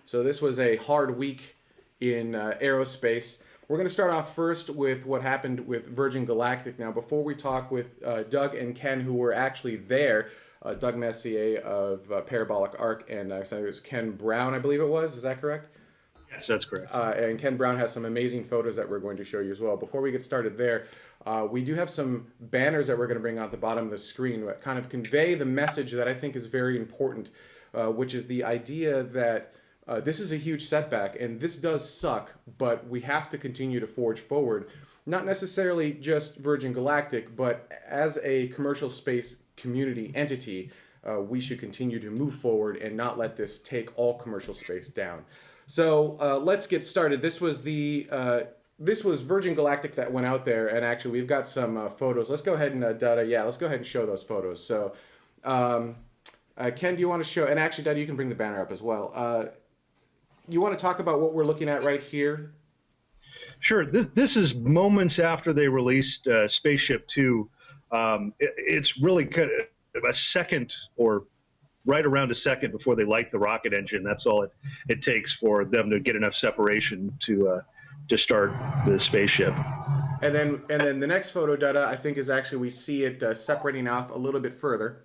So this was a hard week in aerospace. We're going to start off first with what happened with Virgin Galactic. Now, before we talk with Doug and Ken, who were actually there, Doug Messier of Parabolic Arc, and it was Ken Brown, I believe it was. Is that correct? Yes, that's correct. And Ken Brown has some amazing photos that we're going to show you as well. Before we get started there, we do have some banners that we're going to bring on at the bottom of the screen that kind of convey the message that I think is very important, which is the idea that this is a huge setback, and this does suck, but we have to continue to forge forward. Not necessarily just Virgin Galactic, but as a commercial space community entity, we should continue to move forward and not let this take all commercial space down. So let's get started. This was Virgin Galactic that went out there, and actually we've got some photos. Let's go ahead and Dada, let's go ahead and show those photos. So Ken, do you want to show? And actually, Dada, you can bring the banner up as well. You want to talk about what we're looking at right here? Sure. This is moments after they released SpaceShipTwo. It's really kind of a second, or right around a second before they light the rocket engine. That's all it takes for them to get enough separation to start the spaceship. And then the next photo, Dada, I think is actually we see it separating off a little bit further.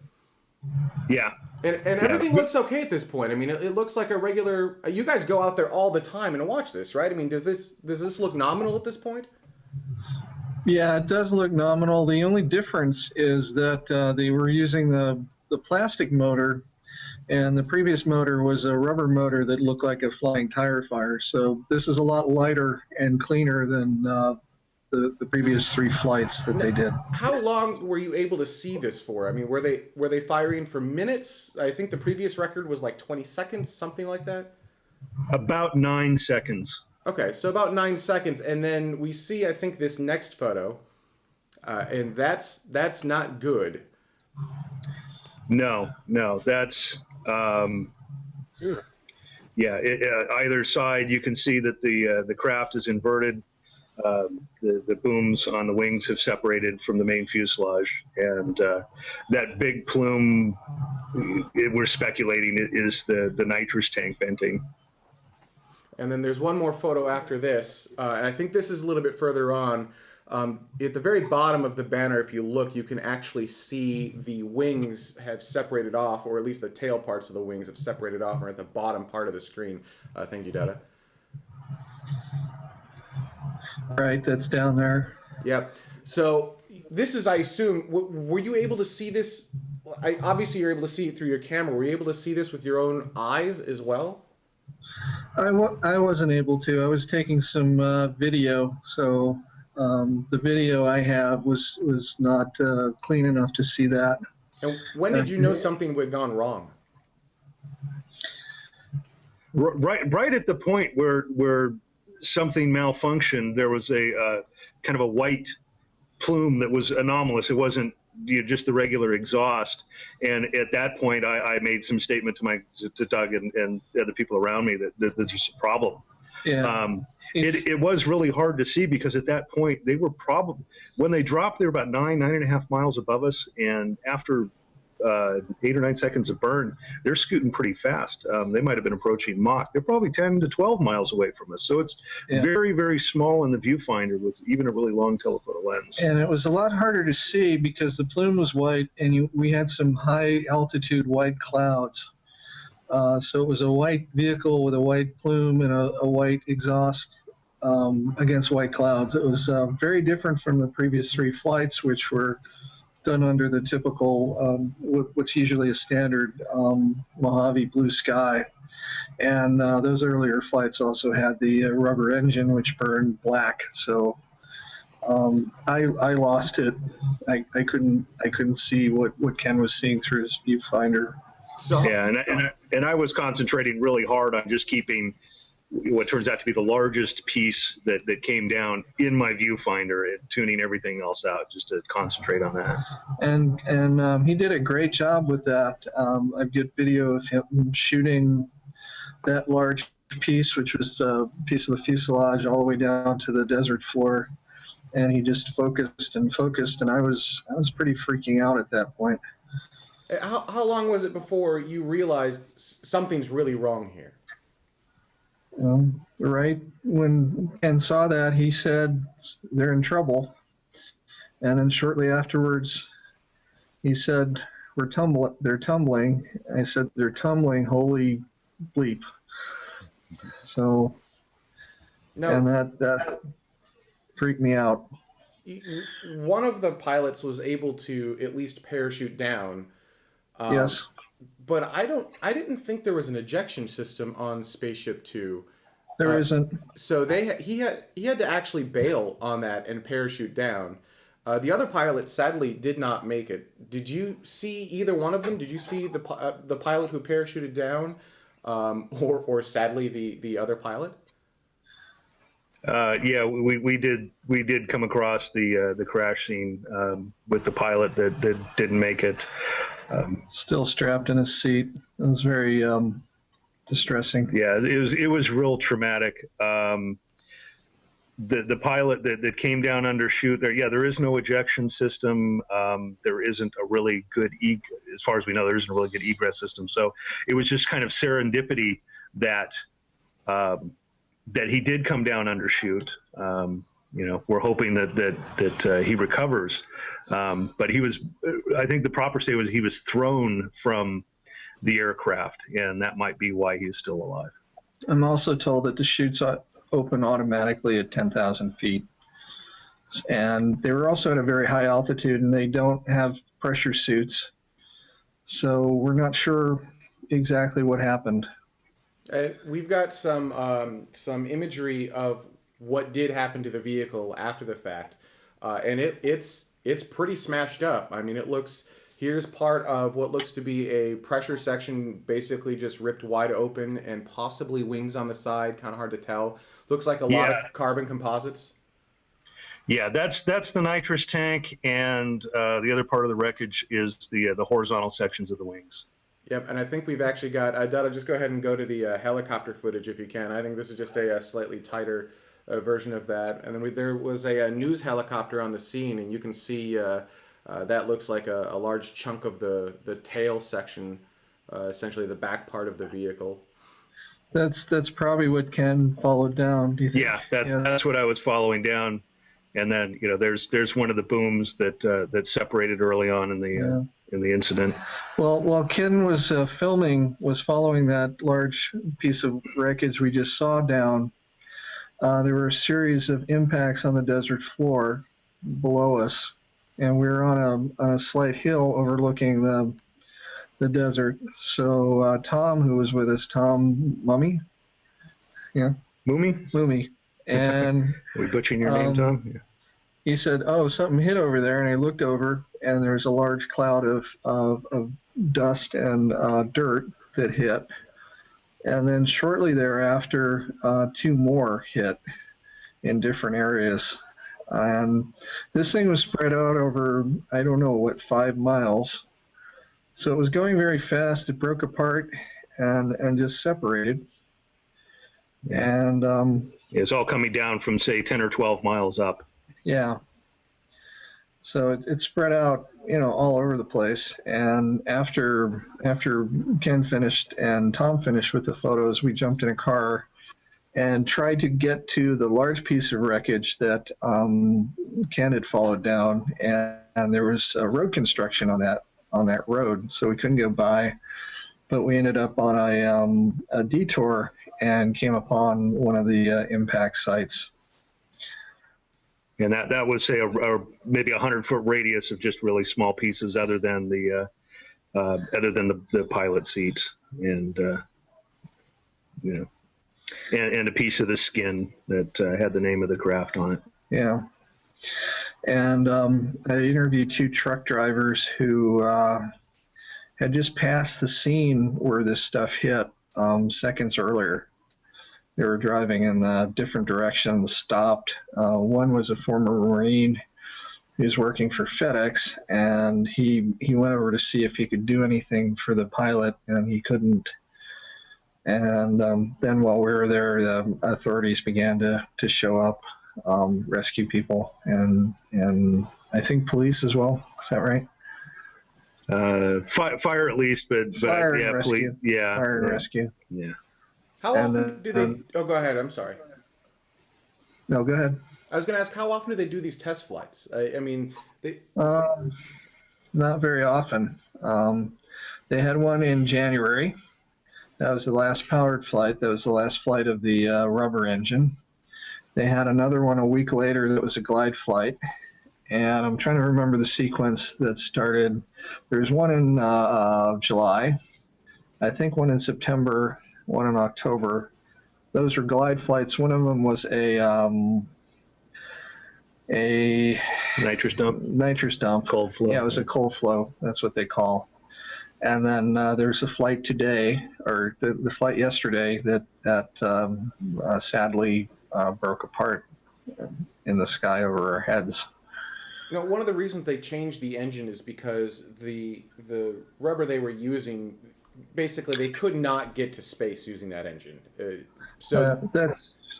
Yeah. And everything looks okay at this point. I mean, it looks like a regular. You guys go out there all the time and watch this, right? I mean, does this look nominal at this point? Yeah, it does look nominal. The only difference is that they were using the plastic motor, and the previous motor was a rubber motor that looked like a flying tire fire. So this is a lot lighter and cleaner than the previous 3 flights that they did. How long were you able to see this for? I mean, were they firing for minutes? I think the previous record was like 20 seconds, something like that. About 9 seconds. Okay, so about 9 seconds, and then we see, I think, this next photo, and that's not good. No, that's either side you can see that the craft is inverted. The booms on the wings have separated from the main fuselage, and that big plume, we're speculating, is the nitrous tank venting. And then there's one more photo after this, and I think this is a little bit further on. At the very bottom of the banner, if you look, you can actually see the wings have separated off, or at least the tail parts of the wings have separated off, or at the bottom part of the screen. Thank you, Dada. Right, that's down there. Yep. So this is, I assume, were you able to see this? Obviously, you're able to see it through your camera. Were you able to see this with your own eyes as well? I wasn't able to. I was taking some video, so the video I have was not clean enough to see that. And when did you know something had gone wrong? Right at the point where something malfunctioned, there was a kind of a white plume that was anomalous. It wasn't just the regular exhaust. And at that point, I made some statement to Doug and the other people around me that there's a problem. Yeah. It was really hard to see because at that point they were probably, when they dropped, they were about 9.5 miles above us, and after 8 or 9 seconds of burn, they're scooting pretty fast. They might have been approaching Mach. They're probably 10 to 12 miles away from us. So it's very, very small in the viewfinder with even a really long telephoto lens. And it was a lot harder to see because the plume was white, and we had some high altitude white clouds. So it was a white vehicle with a white plume and a white exhaust against white clouds. It was very different from the previous 3 flights, which were done under the typical, what's usually a standard Mojave blue sky. And those earlier flights also had the rubber engine, which burned black. So I lost it. I couldn't see what Ken was seeing through his viewfinder. So yeah, and I was concentrating really hard on just keeping what turns out to be the largest piece that came down in my viewfinder and tuning everything else out just to concentrate on that. And he did a great job with that. I've got video of him shooting that large piece, which was a piece of the fuselage, all the way down to the desert floor. And he just focused, and I was pretty freaking out at that point. How long was it before you realized something's really wrong here? Right when Ken saw that, he said they're in trouble. And then shortly afterwards, he said, they're tumbling. I said, they're tumbling, holy bleep. So, No, and that freaked me out. one of the pilots was able to at least parachute down. Um, Yes, but I didn't think there was an ejection system on Spaceship Two. there Uh, isn't. so he had to actually bail on that and parachute down. The other pilot sadly did not make it. Did you see either one of them? Did you see the pilot who parachuted down, or sadly the other pilot? Yeah, we did come across the crash scene with the pilot that didn't make it. Still strapped in his seat. It was very distressing. Yeah, it was real traumatic. The pilot that came down undershoot there, yeah, there is no ejection system. There isn't a really good as far as we know, there isn't a really good egress system. So it was just kind of serendipity that that he did come down undershoot. We're hoping that he recovers, but he was. I think the proper state was he was thrown from the aircraft, and that might be why he's still alive. I'm also told that the chutes open automatically at 10,000 feet. And they were also at a very high altitude, and they don't have pressure suits. So we're not sure exactly what happened. We've got some imagery of what did happen to the vehicle after the fact, and it's pretty smashed up. I mean, it looks. Here's part of what looks to be a pressure section, basically just ripped wide open, and possibly wings on the side. Kind of hard to tell. Looks like a lot of carbon composites. Yeah, that's the nitrous tank, and the other part of the wreckage is the horizontal sections of the wings. Yep, and I think we've actually got. Dada, just go ahead and go to the helicopter footage if you can. I think this is just a slightly tighter version of that. And then there was a news helicopter on the scene, and you can see that looks like a large chunk of the tail section, essentially the back part of the vehicle. That's probably what Ken followed down. Do you think? Yeah, that's what I was following down. And then there's one of the booms that separated early on in the incident. Well, while Ken was following that large piece of wreckage we just saw down, there were a series of impacts on the desert floor below us, and we were on a slight hill overlooking the desert. So Tom, who was with us, Tom Mummy, yeah, Mummy, and Are we butchering your name, Tom? Yeah. He said, "Oh, something hit over there," and I looked over, and there was a large cloud of dust and dirt that hit. And then shortly thereafter, two more hit in different areas. And this thing was spread out over, I don't know, 5 miles. So it was going very fast. It broke apart and just separated. And it's all coming down from, say, 10 or 12 miles up. Yeah. So it spread out, all over the place. And after Ken finished and Tom finished with the photos, we jumped in a car and tried to get to the large piece of wreckage that Ken had followed down. And there was a road construction on that road, so we couldn't go by. But we ended up on a detour and came upon one of the impact sites. And that was, say, maybe 100-foot radius of just really small pieces, other than the pilot seats, and and a piece of the skin that had the name of the craft on it. Yeah. And I interviewed two truck drivers who had just passed the scene where this stuff hit seconds earlier. They were driving in different directions, stopped. One was a former Marine. He was working for FedEx, and he went over to see if he could do anything for the pilot, and he couldn't. And then while we were there, the authorities began to show up, rescue people, and I think police as well. Is that right? Fire at least, but Fire and yeah, rescue. yeah, Fire and rescue. Yeah. How And often do they? Oh, go ahead. I'm sorry. no, go ahead. I was going to ask, how often do they do these test flights? I mean, they. Um, Not very often. They had one in January. That was the last powered flight. That was the last flight of the rubber engine. They had another one a week later that was a glide flight. And I'm trying to remember the sequence that started. There's one in July, I think one in September, one in October. Those were glide flights. One of them was a Nitrous dump, nitrous dump. cold flow. Yeah, it was a cold flow. That's what they call. And then there's a flight today, or the flight yesterday that sadly broke apart in the sky over our heads. One of the reasons they changed the engine is because the rubber they were using, basically, they could not get to space using that engine.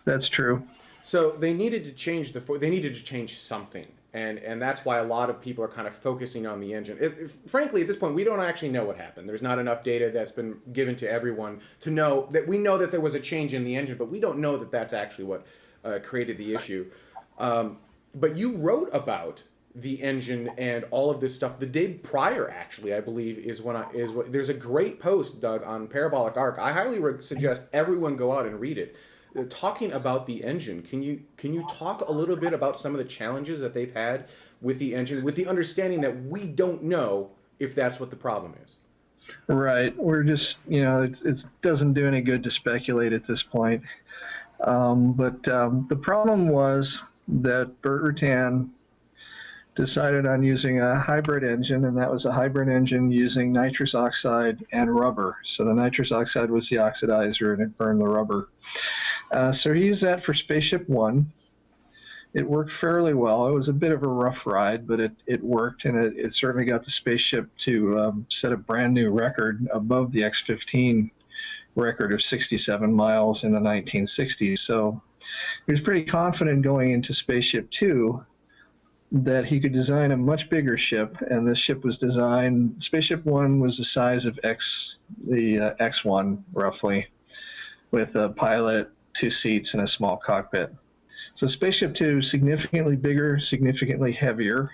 That's true. So they needed to change they needed to change something, and that's why a lot of people are kind of focusing on the engine. Frankly, at this point, we don't actually know what happened. There's not enough data that's been given to everyone to know that we know that there was a change in the engine, but we don't know that that's actually what created the issue. But you wrote about the engine and all of this stuff the day prior, actually, I believe, is what there's a great post, Doug, on Parabolic Arc. I highly suggest everyone go out and read it. Talking about the engine, can you talk a little bit about some of the challenges that they've had with the engine, with the understanding that we don't know if that's what the problem is? Right. We're just, it doesn't do any good to speculate at this point. But the problem was that Burt Rutan decided on using a hybrid engine, and that was a hybrid engine using nitrous oxide and rubber. So the nitrous oxide was the oxidizer, and it burned the rubber. So he used that for Spaceship One. It worked fairly well. It was a bit of a rough ride, but it worked, and it certainly got the spaceship to set a brand new record above the X-15 record of 67 miles in the 1960s. So he was pretty confident going into Spaceship Two that he could design a much bigger ship, and this ship was designed. Spaceship One was the size of the X-1 roughly, with a pilot, 2 seats, and a small cockpit. So Spaceship Two, significantly bigger, significantly heavier.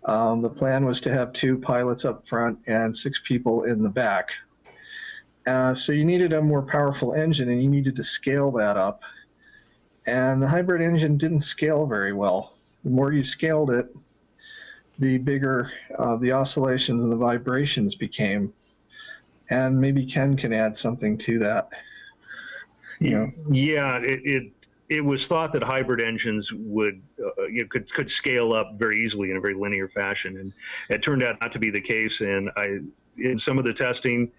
The plan was to have 2 pilots up front and 6 people in the back. So you needed a more powerful engine, and you needed to scale that up. And the hybrid engine didn't scale very well. The more you scaled it, the bigger the oscillations and the vibrations became. And maybe Ken can add something to that. Yeah, it was thought that hybrid engines could scale up very easily in a very linear fashion, and it turned out not to be the case. And in some of the testing,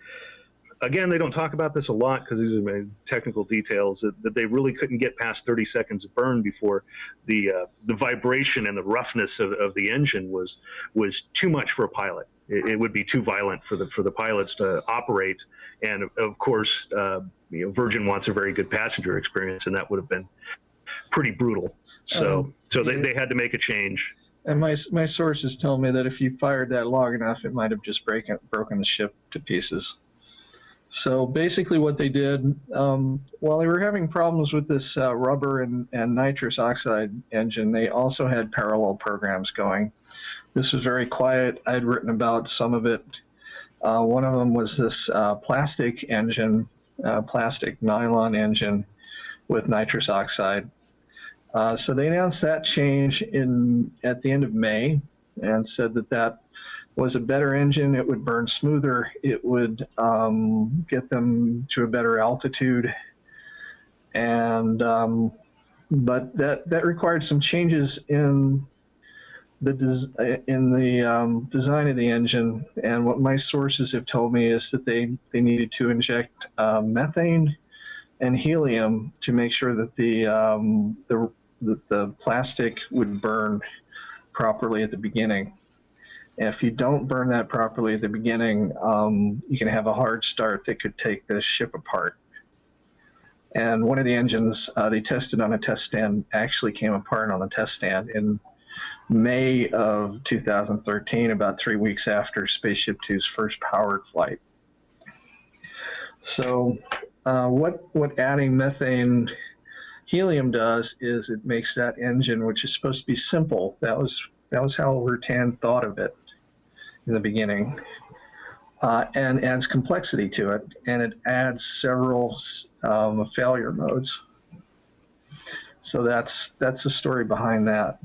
again, they don't talk about this a lot because these are technical details, that they really couldn't get past 30 seconds of burn before the vibration and the roughness of the engine was too much for a pilot. It would be too violent for the pilots to operate, and of course, Virgin wants a very good passenger experience, and that would have been pretty brutal. So they had to make a change. And my sources tell me that if you fired that long enough, it might have just broken the ship to pieces. So basically what they did, while they were having problems with this rubber and nitrous oxide engine, they also had parallel programs going. This was very quiet. I had written about some of it. One of them was this plastic engine, plastic nylon engine with nitrous oxide. So they announced that change at the end of May and said that was a better engine. It would burn smoother. It would get them to a better altitude. And but that required some changes in the design of the engine. And what my sources have told me is that they needed to inject methane and helium to make sure that the plastic would burn properly at the beginning. And if you don't burn that properly at the beginning, you can have a hard start that could take the ship apart. And one of the engines they tested on a test stand actually came apart on the test stand in May of 2013, about 3 weeks after Spaceship Two's first powered flight. So what adding methane helium does is it makes that engine, which is supposed to be simple. That was how Rutan thought of it in the beginning, and adds complexity to it, and it adds several failure modes. So that's the story behind that.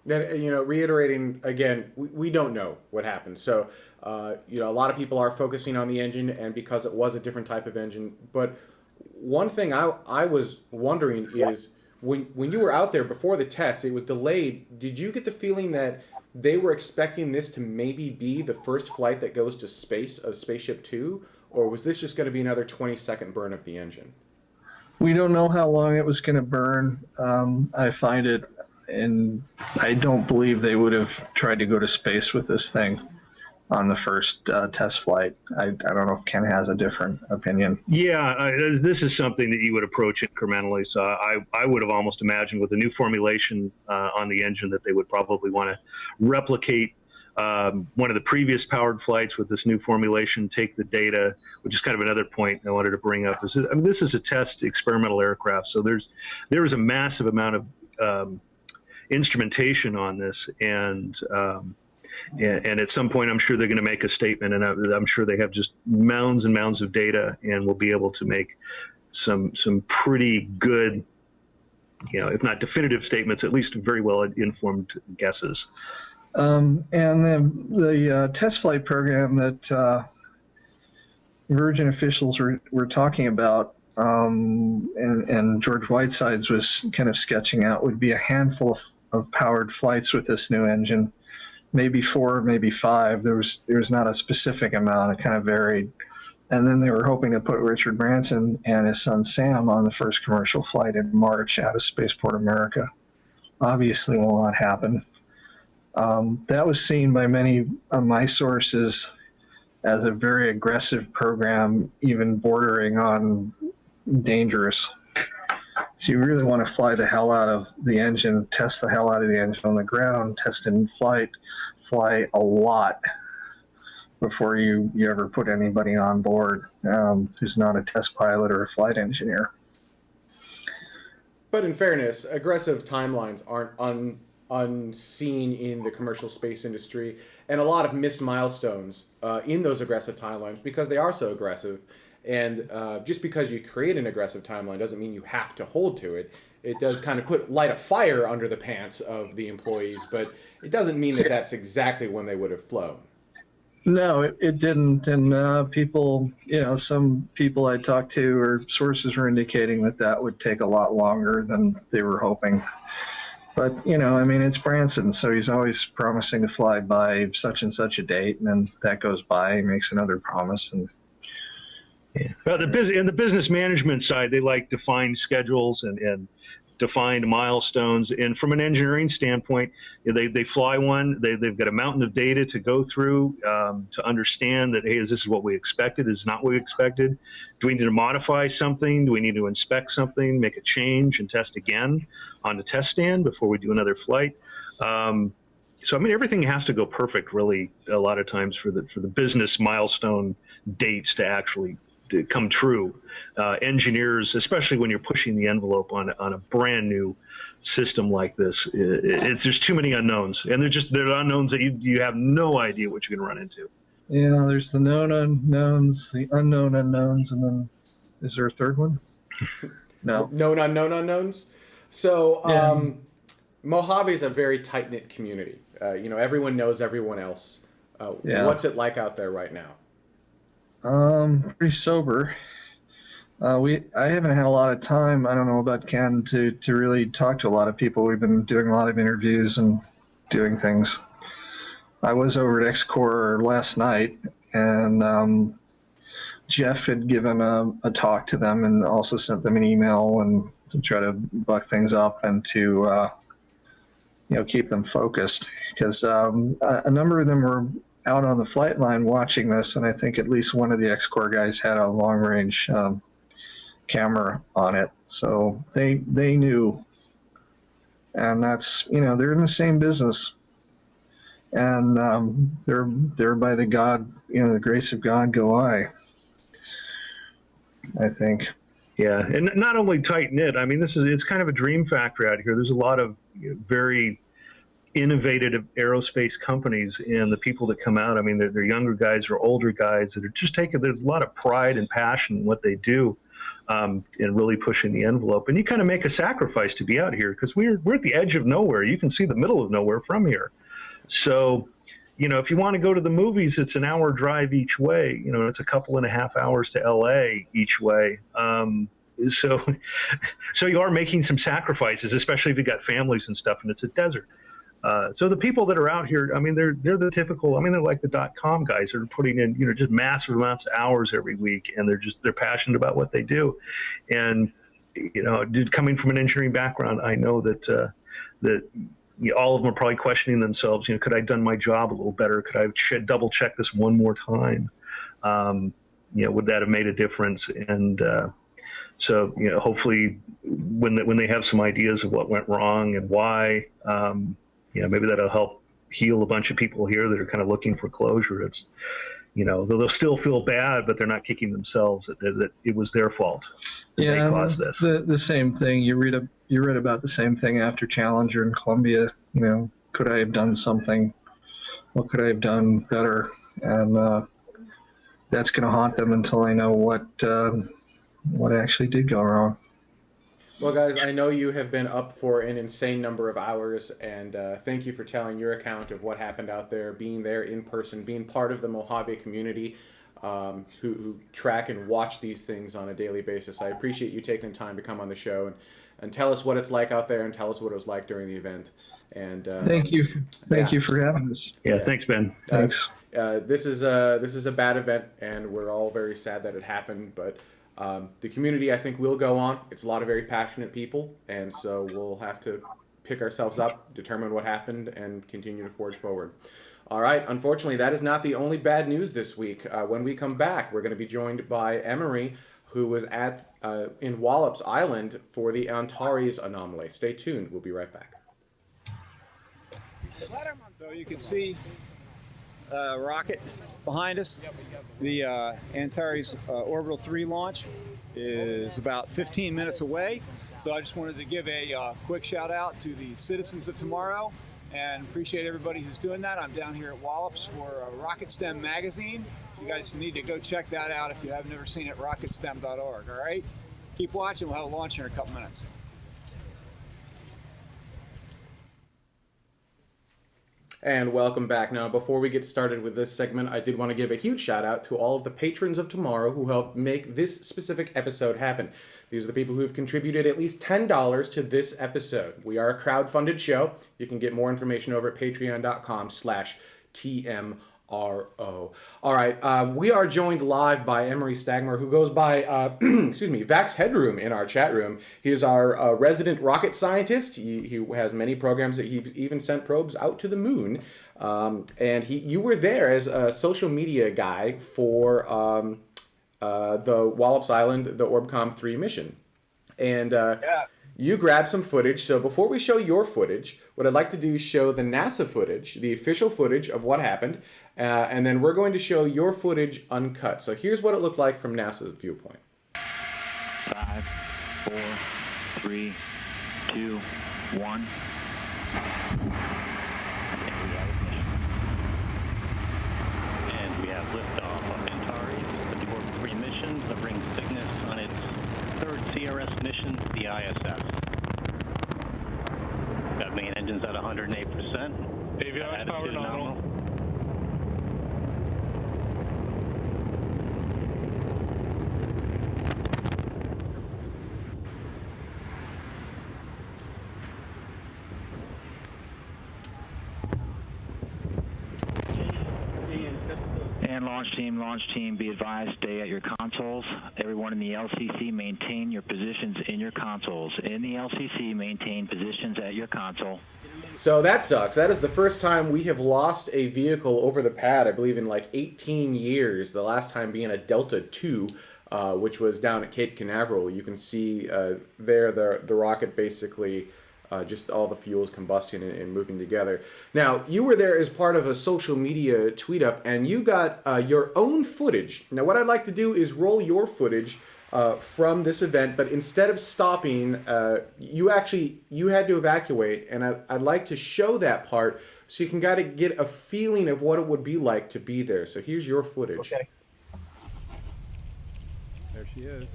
And, reiterating again, we don't know what happened. So, a lot of people are focusing on the engine, and because it was a different type of engine. But one thing I was wondering is when you were out there before the test, it was delayed. Did you get the feeling that they were expecting this to maybe be the first flight that goes to space of Spaceship Two, or was this just going to be another 20-second burn of the engine? We don't know how long it was going to burn. I find it, and I don't believe they would have tried to go to space with this thing on the first test flight. I don't know if Ken has a different opinion. Yeah, this is something that you would approach incrementally. So I would have almost imagined with a new formulation on the engine that they would probably want to replicate one of the previous powered flights with this new formulation, take the data, which is kind of another point I wanted to bring up. This is a test experimental aircraft, so there is a massive amount of instrumentation on this, and at some point I'm sure they're going to make a statement, and I'm sure they have just mounds and mounds of data, and will be able to make some pretty good, if not definitive statements, at least very well informed guesses. And the test flight program that Virgin officials were talking about, and George Whitesides was kind of sketching out, would be a handful of powered flights with this new engine, maybe 4, maybe 5. There was not a specific amount. It kind of varied. And then they were hoping to put Richard Branson and his son Sam on the first commercial flight in March out of Spaceport America. Obviously will not happen. That was seen by many of my sources as a very aggressive program, even bordering on dangerous. So you really want to fly the hell out of the engine, test the hell out of the engine on the ground, test it in flight, fly a lot before you ever put anybody on board who's not a test pilot or a flight engineer. But in fairness, aggressive timelines aren't unseen in the commercial space industry, and a lot of missed milestones in those aggressive timelines because they are so aggressive. And just because you create an aggressive timeline doesn't mean you have to hold to it. It does kind of light a fire under the pants of the employees, but it doesn't mean that that's exactly when they would have flown. No, it didn't. And people, some people I talked to or sources were indicating that would take a lot longer than they were hoping. But, it's Branson, so he's always promising to fly by such and such a date, and then that goes by, he makes another promise. And yeah. Well, the business management side, they like defined schedules and defined milestones. And from an engineering standpoint, they fly one, they've got a mountain of data to go through to understand that, hey, this is what we expected, is not what we expected. Do we need to modify something? Do we need to inspect something, make a change, and test again on the test stand before we do another flight? So, everything has to go perfect, really, a lot of times for the business milestone dates to actually to come true. Engineers, especially when you're pushing the envelope on a brand new system like this, there's too many unknowns, and they're unknowns that you have no idea what you're going to run into. Yeah, there's the known unknowns, the unknown unknowns, and then is there a third one? No. Known unknown unknowns. So Mojave is a very tight-knit community. Everyone knows everyone else. What's it like out there right now? Pretty sober. I haven't had a lot of time, I don't know about Ken, to really talk to a lot of people. We've been doing a lot of interviews and doing things. I was over at X-Corps last night, and Jeff had given a talk to them and also sent them an email and to try to buck things up and to keep them focused, because a number of them were out on the flight line watching this, and I think at least one of the X-Corps guys had a long-range camera on it, so they knew, and that's they're in the same business, and they're by the grace of God go I. I think. Yeah, and not only tight knit. I mean, it's kind of a dream factory out here. There's a lot of very innovative aerospace companies, and the people that come out. I mean, they're younger guys or older guys that are just taking. There's a lot of pride and passion in what they do, and really pushing the envelope. And you kind of make a sacrifice to be out here because we're at the edge of nowhere. You can see the middle of nowhere from here. So, if you want to go to the movies, it's an hour drive each way. It's a couple and a half hours to LA each way. So you are making some sacrifices, especially if you got families and stuff, and it's a desert. So the people that are out here, I mean, they're the typical. I mean, they're like the .com guys that are putting in, just massive amounts of hours every week, and they're passionate about what they do. And coming from an engineering background, I know that all of them are probably questioning themselves. Could I have done my job a little better? Could I have double checked this one more time? Would that have made a difference? And so, hopefully, when they have some ideas of what went wrong and why, maybe that'll help heal a bunch of people here that are kind of looking for closure. It's, they'll still feel bad, but they're not kicking themselves that it was their fault that they caused this. The same thing. You read about the same thing after Challenger in Columbia. Could I have done something? What could I have done better? And that's going to haunt them until they know what actually did go wrong. Well, guys, I know you have been up for an insane number of hours, and thank you for telling your account of what happened out there, being there in person, being part of the Mojave community who track and watch these things on a daily basis. I appreciate you taking the time to come on the show and tell us what it's like out there and tell us what it was like during the event. And thank you for having us. Yeah, thanks, Ben. Thanks. This is a bad event, and we're all very sad that it happened, but the community, I think, will go on. It's a lot of very passionate people, and so we'll have to pick ourselves up, determine what happened, and continue to forge forward. All right, unfortunately, that is not the only bad news this week. When we come back, we're going to be joined by Emery, who was in Wallops Island for the Antares anomaly. Stay tuned. We'll be right back. So you can see a rocket behind us. The Antares Orbital 3 launch is about 15 minutes away. So I just wanted to give a quick shout out to the citizens of tomorrow and appreciate everybody who's doing that. I'm down here at Wallops for Rocket STEM magazine. You guys need to go check that out if you have never seen it, rocketstem.org, all right? Keep watching. We'll have a launch here in a couple minutes. And welcome back. Now, before we get started with this segment, I did want to give a huge shout out to all of the patrons of tomorrow who helped make this specific episode happen. These are the people who have contributed at least $10 to this episode. We are a crowd-funded show. You can get more information over at patreon.com/TMRO. All right, we are joined live by Emery Stagmer, who goes by, Vax Headroom in our chat room. He is our resident rocket scientist. He has many programs that he's even sent probes out to the moon. And you were there as a social media guy for the Wallops Island, the Orbcom 3 mission. And you grabbed some footage. So before we show your footage, what I'd like to do is show the NASA footage, the official footage of what happened. And then we're going to show your footage uncut. So here's what it looked like from NASA's viewpoint. 5, 4, 3, 2, 1. And we have liftoff of Antares, the Orbital 3 mission that brings Cygnus on its third CRS mission to the ISS. Got main engines at 108%. Avionics power nominal. And launch team, be advised, stay at your consoles. Everyone in the LCC, maintain your positions in your consoles. In the LCC, maintain positions at your console. So that sucks. That is the first time we have lost a vehicle over the pad, I believe, in like 18 years. The last time being a Delta II, which was down at Cape Canaveral. You can see there the rocket basically just all the fuels combusting and moving together. Now, you were there as part of a social media tweet up, and you got your own footage. Now, what I'd like to do is roll your footage from this event, but instead of stopping, you had to evacuate, and I'd like to show that part so you can get a feeling of what it would be like to be there. So here's your footage. Okay. There she is.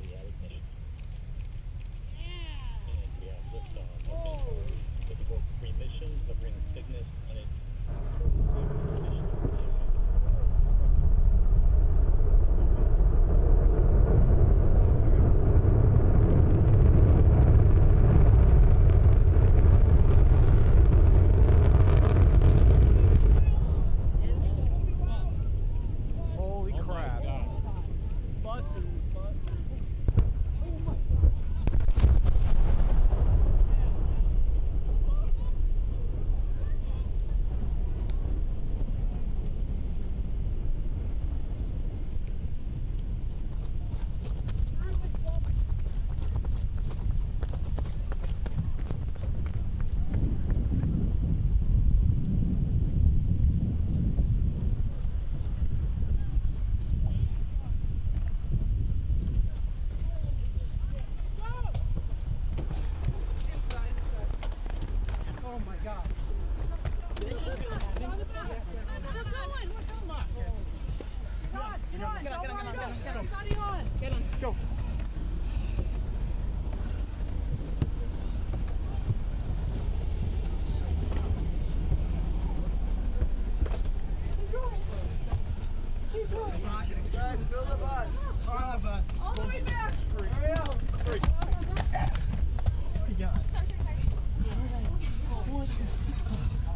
Holy crap.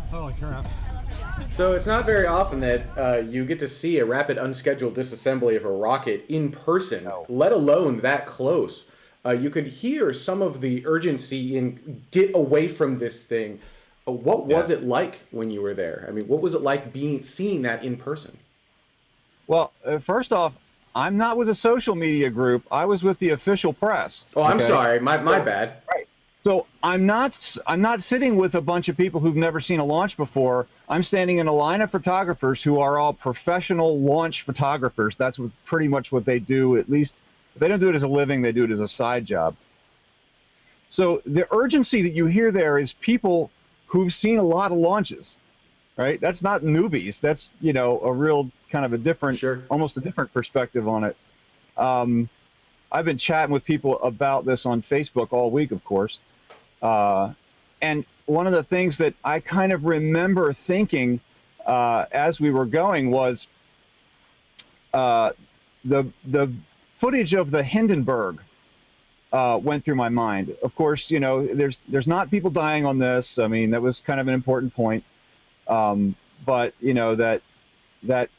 Holy crap. So it's not very often that you get to see a rapid unscheduled disassembly of a rocket in person, let alone that close. You could hear some of the urgency in get away from this thing. What was it like when you were there? I mean, what was it like seeing that in person? Well, first off, I'm not with a social media group. I was with the official press. Oh, I'm sorry. My bad. Right. So I'm not sitting with a bunch of people who've never seen a launch before. I'm standing in a line of photographers who are all professional launch photographers. That's pretty much what they do. At least if they don't do it as a living, they do it as a side job. So the urgency that you hear there is people who've seen a lot of launches, right? That's not newbies. That's, you know, a real kind of a different, almost a different perspective on it. I've been chatting with people about this on Facebook all week, of course. And one of the things that I kind of remember thinking as we were going was the footage of the Hindenburg went through my mind. Of course, you know, there's not people dying on this. I mean, that was kind of an important point. But you know, that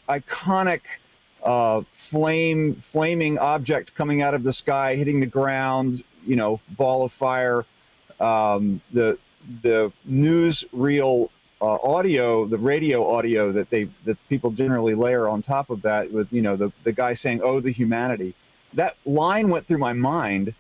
iconic flaming object coming out of the sky, hitting the ground, you know, ball of fire. The newsreel audio, the radio audio that people generally layer on top of that, with, you know, the guy saying, "Oh, the humanity." That line went through my mind,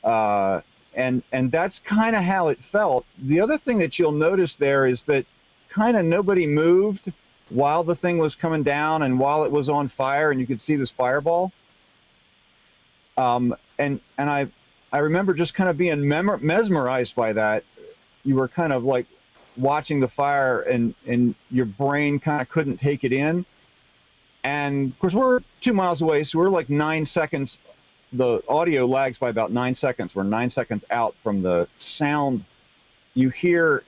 and that's kind of how it felt. The other thing that you'll notice there is that kind of nobody moved while the thing was coming down and while it was on fire, and you could see this fireball. And I remember just kind of being mesmerized by that. You were kind of like watching the fire, and your brain kind of couldn't take it in. And of course, we're 2 miles away, so we're like 9 seconds. The audio lags by about 9 seconds. We're 9 seconds out from the sound you hear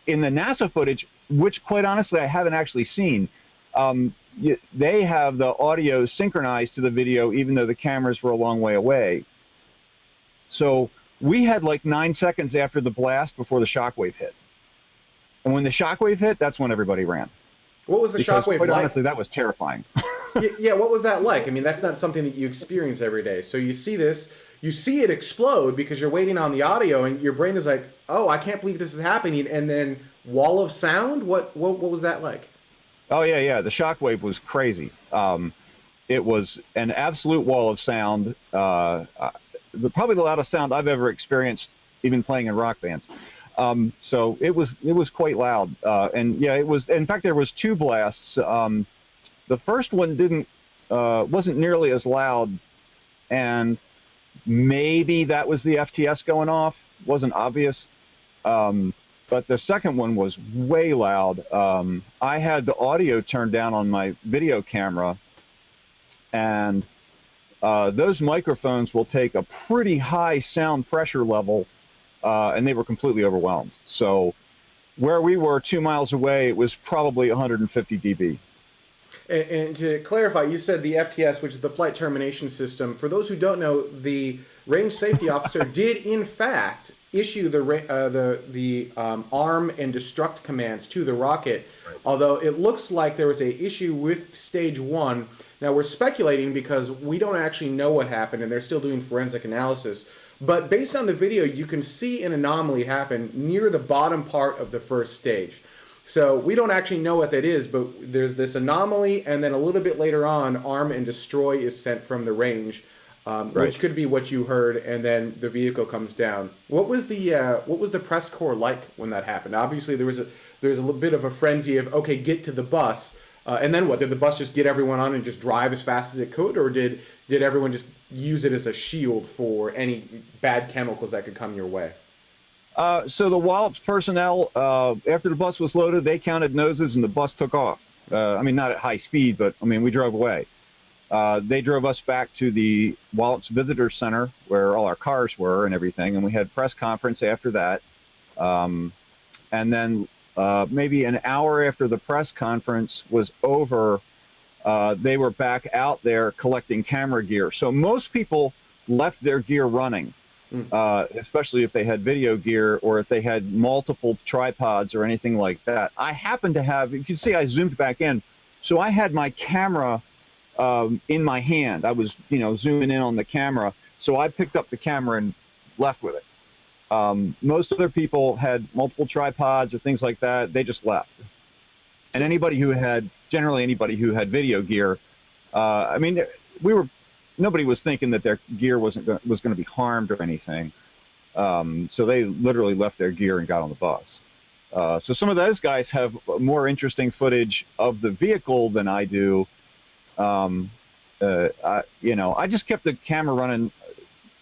in the NASA footage, which quite honestly I haven't actually seen. They have the audio synchronized to the video, even though the cameras were a long way away. So we had like 9 seconds after the blast before the shockwave hit. And when the shockwave hit, that's when everybody ran. What was the shockwave quite like? Honestly, that was terrifying. Yeah, what was that like? I mean, that's not something that you experience every day. So you see this, you see it explode because you're waiting on the audio, and your brain is like, "Oh, I can't believe this is happening." And then wall of sound. What was that like? Oh yeah. The shockwave was crazy. It was an absolute wall of sound. Probably the loudest sound I've ever experienced, even playing in rock bands. So it was quite loud. And yeah, it was. In fact, there was 2 blasts. The first one wasn't nearly as loud, and Maybe that was the FTS going off. Wasn't obvious. But the second one was way loud. I had the audio turned down on my video camera, and those microphones will take a pretty high sound pressure level, and they were completely overwhelmed. So where we were 2 miles away, it was probably 150 dB. And to clarify, you said the FTS, which is the flight termination system. For those who don't know, the range safety officer did in fact issue the arm and destruct commands to the rocket. Right. Although it looks like there was an issue with stage 1. Now we're speculating because we don't actually know what happened, and they're still doing forensic analysis. But based on the video, you can see an anomaly happen near the bottom part of the first stage. So we don't actually know what that is, but there's this anomaly, and then a little bit later on, arm and destroy is sent from the range, which could be what you heard, and then the vehicle comes down. What was the press corps like when that happened? Obviously, there was a little bit of a frenzy of, okay, get to the bus, and then what? Did the bus just get everyone on and just drive as fast as it could, or did everyone just use it as a shield for any bad chemicals that could come your way? So the Wallops personnel, after the bus was loaded, they counted noses and the bus took off. I mean, not at high speed, but I mean, we drove away. They drove us back to the Wallops Visitor Center where all our cars were and everything, and we had press conference after that. And then maybe an hour after the press conference was over, they were back out there collecting camera gear. So most people left their gear running. Especially if they had video gear or if they had multiple tripods or anything like that. I happened to have, you can see I zoomed back in, so I had my camera in my hand. I was, zooming in on the camera, so I picked up the camera and left with it. Most other people had multiple tripods or things like that. Be left. And anybody who had video gear, I mean, nobody was thinking that their gear was going to be harmed or anything. So they literally left their gear and got on the bus. So some of those guys have more interesting footage of the vehicle than I do. I just kept the camera running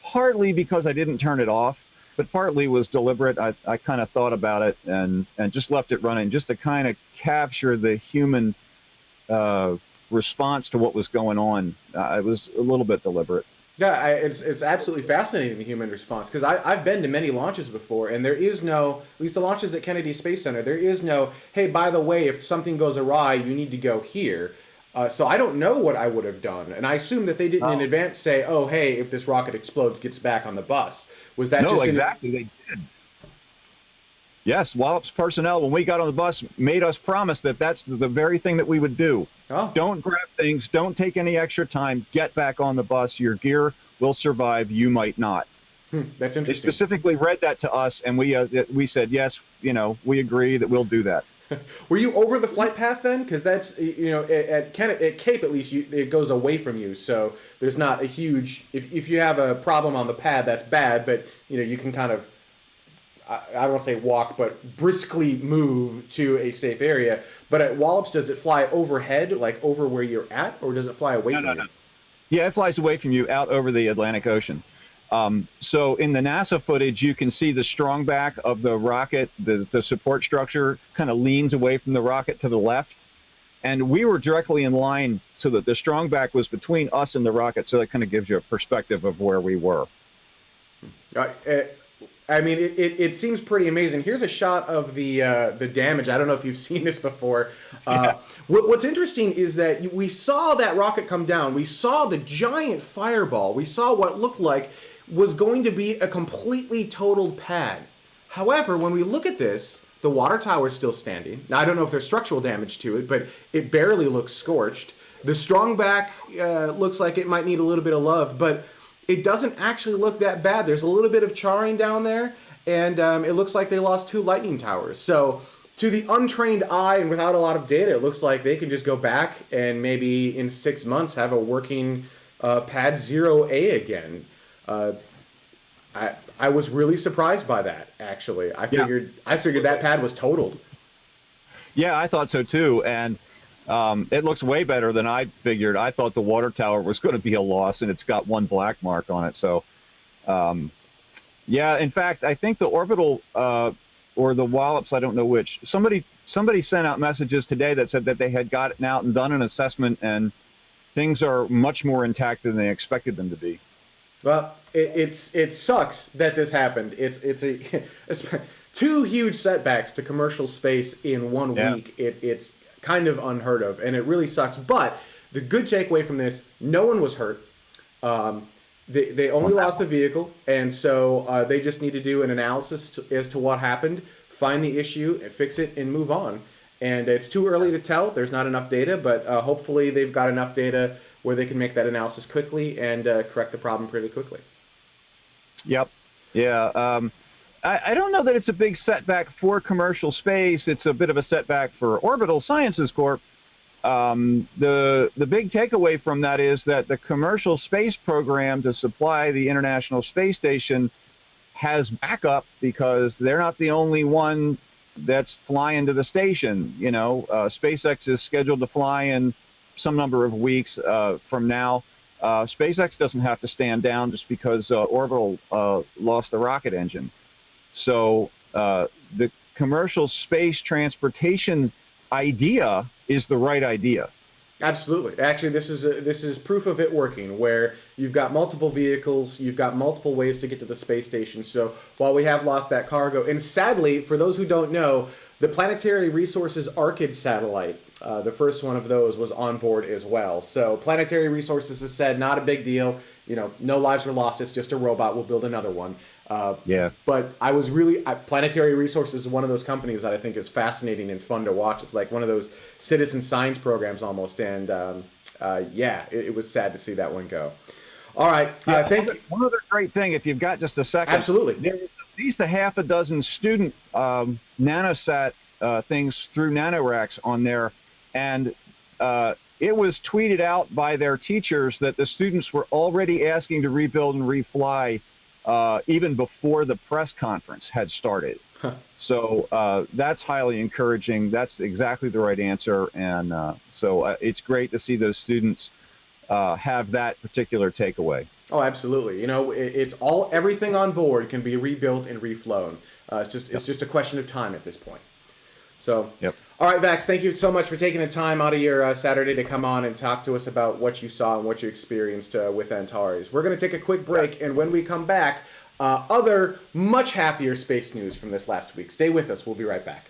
partly because I didn't turn it off, but partly was deliberate. I kind of thought about it and just left it running just to kind of capture the human response to what was going on. It was a little bit deliberate. Yeah, it's absolutely fascinating, the human response, because I've been to many launches before, and there is no, at least the launches at Kennedy Space Center, there is no, hey, by the way, if something goes awry, you need to go here. So I don't know what I would have done, and I assume that they didn't in advance say, oh, hey, if this rocket explodes, gets back on the bus. Was that just exactly, they did. Yes, Wallops personnel, when we got on the bus, made us promise that that's the very thing that we would do. Oh. Don't grab things. Don't take any extra time. Get back on the bus. Your gear will survive. You might not. That's interesting. They specifically read that to us, and we said, yes, we agree that we'll do that. Were you over the flight path then? Because that's, at Cape at least, it goes away from you. So there's not a huge, if you have a problem on the pad, that's bad. But, you can kind of, I don't want to say walk, but briskly move to a safe area. But at Wallops, does it fly overhead, like over where you're at, or does it fly away from you? No. Yeah, it flies away from you out over the Atlantic Ocean. So in the NASA footage, you can see the strong back of the rocket, the support structure kind of leans away from the rocket to the left. And we were directly in line so that the strong back was between us and the rocket. So that kind of gives you a perspective of where we were. I mean, it seems pretty amazing. Here's a shot of the damage. I don't know if you've seen this before. What's interesting is that we saw that rocket come down. We saw the giant fireball. We saw what looked like was going to be a completely totaled pad. However, when we look at this, the water tower is still standing. Now, I don't know if there's structural damage to it, but it barely looks scorched. The strong back looks like it might need a little bit of love, but it doesn't actually look that bad. There's a little bit of charring down there, and it looks like they lost 2 lightning towers. So to the untrained eye and without a lot of data, it looks like they can just go back and maybe in 6 months have a working Pad 0A again. I was really surprised by that, actually. I figured that pad was totaled. Yeah, I thought so too, and it looks way better than I figured. I thought the water tower was going to be a loss, and it's got 1 black mark on it. So Yeah, in fact, I think the orbital or the Wallops, I don't know which. Somebody sent out messages today that said that they had gotten out and done an assessment, and things are much more intact than they expected them to be. Well, it sucks that this happened. It's two huge setbacks to commercial space in 1 week. It's kind of unheard of, and it really sucks. But the good takeaway from this: no one was hurt. They only lost the vehicle, and so they just need to do an analysis as to what happened, find the issue, fix it, and move on. And it's too early to tell. There's not enough data, but hopefully they've got enough data where they can make that analysis quickly and correct the problem pretty quickly. Yep. Yeah. I don't know that it's a big setback for commercial space. It's a bit of a setback for Orbital Sciences Corp. The big takeaway from that is that the commercial space program to supply the International Space Station has backup, because they're not the only one that's flying to the station. You know, SpaceX is scheduled to fly in some number of weeks from now. SpaceX doesn't have to stand down just because Orbital lost the rocket engine. So the commercial space transportation idea is the right idea. Absolutely. Actually, this is proof of it working, where you've got multiple vehicles, you've got multiple ways to get to the space station. So while we have lost that cargo, and sadly, for those who don't know, the Planetary Resources Arcid satellite, the first one of those, was on board as well. So Planetary Resources has said, not a big deal. You know, no lives were lost. It's just a robot. We'll build another one. But Planetary Resources is one of those companies that I think is fascinating and fun to watch. It's like one of those citizen science programs almost. And it was sad to see that one go. All right. One other great thing, if you've got just a second. Absolutely. There was at least a half a dozen student nanosat things through nanoracks on there. And it was tweeted out by their teachers that the students were already asking to rebuild and refly even before the press conference had started. So that's highly encouraging. That's exactly the right answer. And so it's great to see those students have that particular takeaway. Oh, absolutely. You know, everything on board can be rebuilt and reflown. It's just a question of time at this point. So, All right, Vax, thank you so much for taking the time out of your Saturday to come on and talk to us about what you saw and what you experienced with Antares. We're going to take a quick break, and when we come back, other much happier space news from this last week. Stay with us. We'll be right back.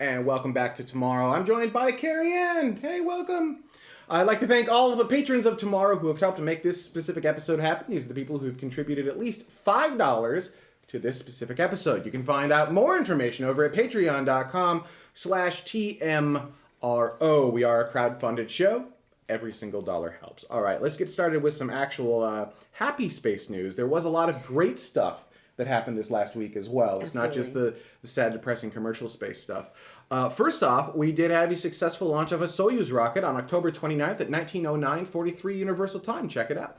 And welcome back to Tomorrow. I'm joined by Carrie Ann. Hey, welcome. I'd like to thank all of the patrons of Tomorrow who have helped to make this specific episode happen. These are the people who've contributed at least $5 to this specific episode. You can find out more information over at patreon.com/TMRO. We are a crowd-funded show. Every single dollar helps. All right, let's get started with some actual happy space news. There was a lot of great stuff that happened this last week as well. It's not just the sad, depressing commercial space stuff. First off, we did have a successful launch of a Soyuz rocket on October 29th at 19:09:43 Universal Time. Check it out.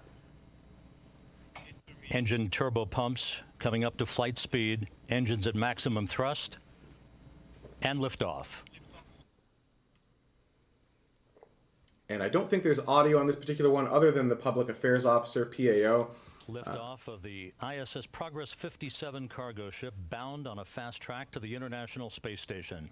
Engine turbo pumps coming up to flight speed, engines at maximum thrust, and liftoff. And I don't think there's audio on this particular one other than the public affairs officer, PAO. Liftoff of the ISS Progress 57 cargo ship bound on a fast track to the International Space Station.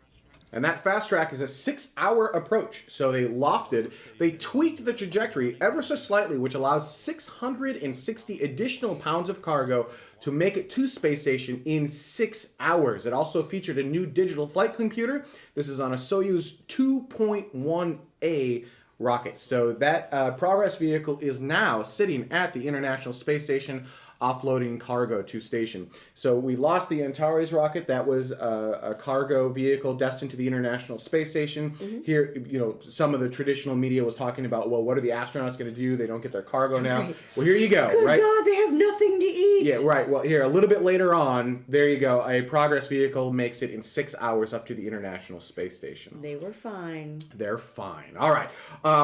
And that fast track is a 6-hour approach. So they tweaked the trajectory ever so slightly, which allows 660 additional pounds of cargo to make it to space station in 6 hours. It also featured a new digital flight computer. This is on a Soyuz 2.1A rocket. So that Progress vehicle is now sitting at the International Space Station offloading cargo to station. So we lost the Antares rocket. That was a cargo vehicle destined to the International Space Station. Here, some of the traditional media was talking about, well, what are the astronauts going to do? They don't get their cargo now. Right. Well, here you go. Good right? God, they have nothing to eat. Yeah, right. Well, here, a little bit later on, there you go. A Progress vehicle makes it in 6 hours up to the International Space Station. They were fine. They're fine. All right.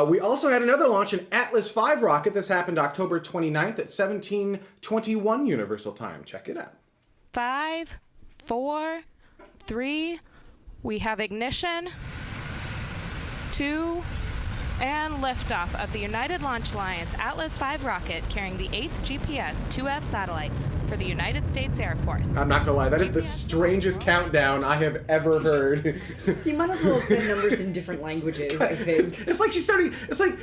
We also had another launch, an Atlas V rocket. This happened October 29th at 17:21 Universal Time. Check it out. 5, 4, 3. We have ignition. 2. And liftoff of the United Launch Alliance Atlas V rocket carrying the 8th GPS-2F satellite for the United States Air Force. I'm not gonna lie, that is the strangest countdown I have ever heard. You might as well have said numbers in different languages, I think. It's like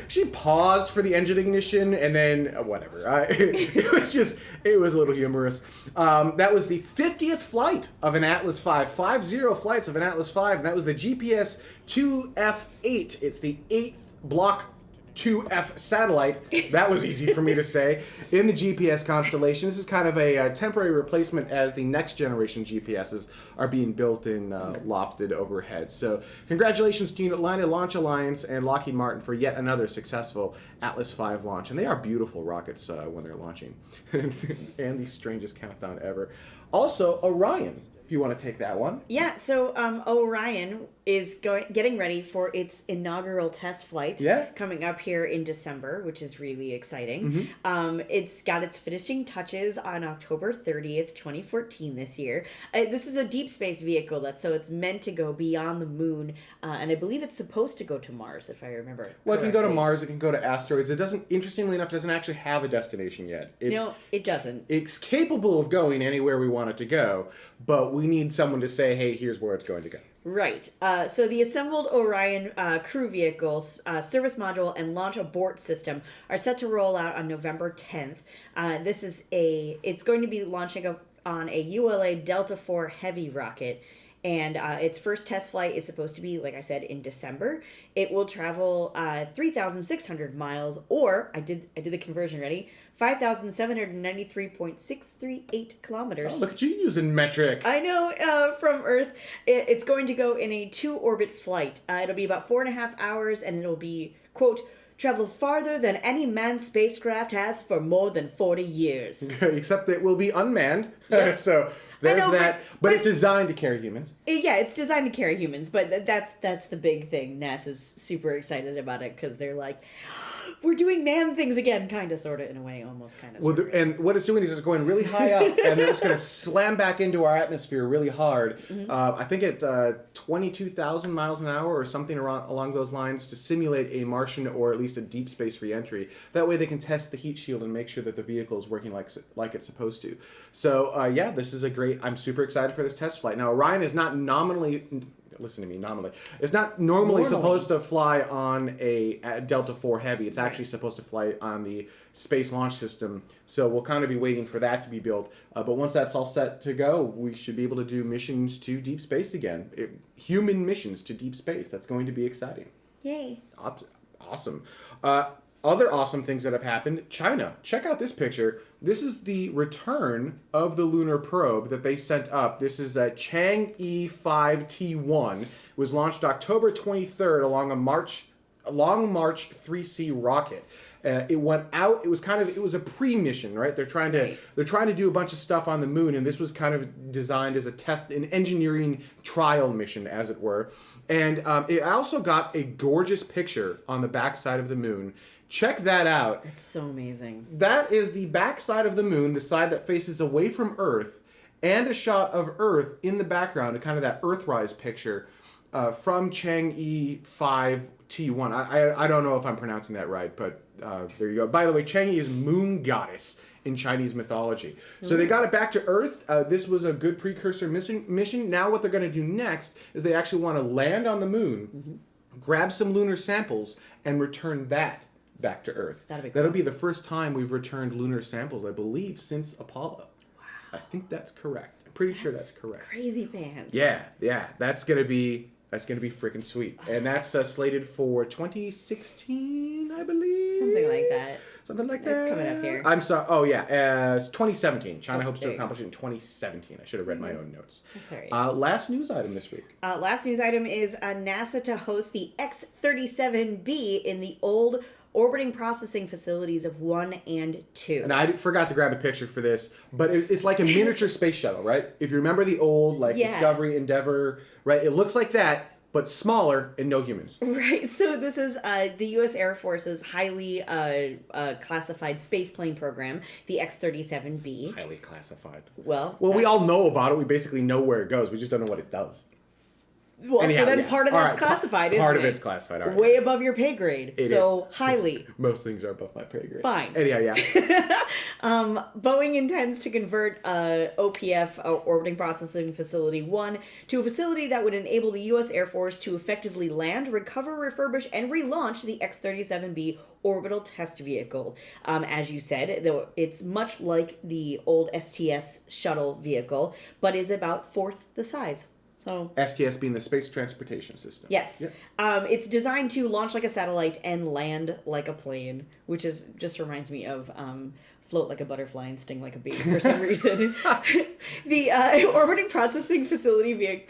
she paused for the engine ignition and then whatever. It was a little humorous. That was the 50th flight of an Atlas V, 50 flights of an Atlas V, and that was the GPS-2F8. It's the 8th Block 2F satellite, that was easy for me to say, in the GPS constellation. This is kind of a temporary replacement as the next generation GPSs are being built and lofted overhead. So congratulations to United Launch Alliance and Lockheed Martin for yet another successful Atlas V launch. And they are beautiful rockets when they're launching. And the strangest countdown ever. Also, Orion, if you want to take that one. Yeah, so Orion is getting ready for its inaugural test flight coming up here in December, which is really exciting. It's got its finishing touches on October 30th, 2014 this year. This is a deep space vehicle, so it's meant to go beyond the moon, and I believe it's supposed to go to Mars, if I remember Well, correctly. it can go to Mars, it can go to asteroids. It doesn't, interestingly enough, doesn't actually have a destination yet. No, it doesn't. It's capable of going anywhere we want it to go, but we need someone to say, hey, here's where it's going to go. Right. So the assembled Orion crew vehicles, service module, and launch abort system are set to roll out on November 10th. It's going to be launching on a ULA Delta IV Heavy rocket. And its first test flight is supposed to be, like I said, in December. It will travel 3,600 miles, or I did the conversion, ready? 5,793.638 kilometers. Oh, look at you using metric. I know, from Earth. It's going to go in a 2-orbit flight. It'll be about 4.5 hours, and it'll be, quote, travel farther than any manned spacecraft has for more than 40 years. Except that it will be unmanned. Yeah. So there's that. But it's designed to carry humans. Yeah, it's designed to carry humans, but that's the big thing. NASA's super excited about it because they're like, we're doing man things again, kind of, sort of, in a way, almost, kind of. Well, and what it's doing is it's going really high up, and then it's going to slam back into our atmosphere really hard. I think at 22,000 miles an hour or something along those lines to simulate a Martian or at least a deep space reentry. That way they can test the heat shield and make sure that the vehicle is working like it's supposed to. So, this is a great... I'm super excited for this test flight. Now, Orion is not nominally... Listen to me, nominally. It's not normally supposed to fly on a Delta IV Heavy. It's actually supposed to fly on the Space Launch System. So we'll kind of be waiting for that to be built. But once that's all set to go, we should be able to do missions to deep space again. Human missions to deep space. That's going to be exciting. Yay. Awesome. Other awesome things that have happened. China. Check out this picture. This is the return of the lunar probe that they sent up. This is a Chang'e 5T1. It was launched October 23rd along a Long March 3C rocket. It went out. It was a pre-mission, right? They're trying to do a bunch of stuff on the moon, and this was kind of designed as an engineering trial mission, as it were. And it also got a gorgeous picture on the backside of the moon. Check that out. It's so amazing. That is the backside of the moon, the side that faces away from Earth, and a shot of Earth in the background, kind of that Earthrise picture from Chang'e 5T1. I don't know if I'm pronouncing that right, but there you go. By the way, Chang'e is moon goddess in Chinese mythology. So they got it back to Earth. This was a good precursor mission. Now what they're going to do next is they actually want to land on the moon, grab some lunar samples, and return that back to Earth. That'll be the first time we've returned lunar samples, I believe, since Apollo. Wow. I think that's correct. I'm pretty sure that's correct. Crazy pants. Yeah. That's gonna be freaking sweet. And that's slated for 2016, I I believe. Something like that. Something like that. It's coming up here. I'm sorry. Oh, yeah. It's 2017. China hopes to there you accomplish it in 2017. I should have read my own notes. That's all right. Last news item this week. Last news item is NASA to host the X37-B in the old orbiting processing facilities of 1 and 2. And I forgot to grab a picture for this, but it's like a miniature space shuttle, right? If you remember the old, like, Discovery, Endeavour, right? It looks like that, but smaller and no humans. Right. So this is the U.S. Air Force's highly classified spaceplane program, the X-37B. Highly classified. Well, we all know about it. We basically know where it goes. We just don't know what it does. Well, Anyhow, so then yeah. part of All that's right, classified, isn't it? Part of it's classified. All right. Way above your pay grade. It so is. highly. Most things are above my pay grade. Fine. Anyhow, yeah. Boeing intends to convert OPF, Orbiting Processing Facility 1, to a facility that would enable the U.S. Air Force to effectively land, recover, refurbish, and relaunch the X-37B orbital test vehicle. As you said, though it's much like the old STS shuttle vehicle, but is about fourth the size. So STS being the Space Transportation System. yes. Yep. It's designed to launch like a satellite and land like a plane, which is just reminds me of float like a butterfly and sting like a bee for some reason. The orbiting processing facility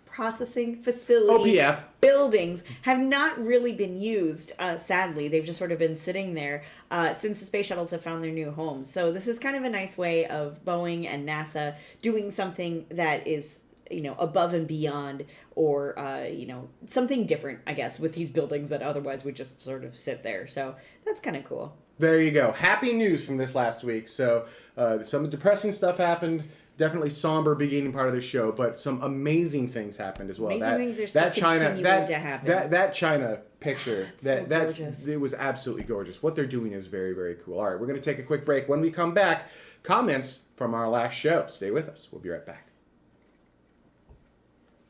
processing facility OPF buildings have not really been used, sadly. They've just sort of been sitting there since the space shuttles have found their new homes. So this is kind of a nice way of Boeing and NASA doing something that is, above and beyond, or, something different, I guess, with these buildings that otherwise would just sort of sit there. So that's kind of cool. There you go. Happy news from this last week. So some depressing stuff happened. Definitely somber beginning part of the show, but some amazing things happened as well. Amazing things are still continuing to happen. That China picture, so gorgeous. It was absolutely gorgeous. What they're doing is very, very cool. All right, we're going to take a quick break. When we come back, comments from our last show. Stay with us. We'll be right back.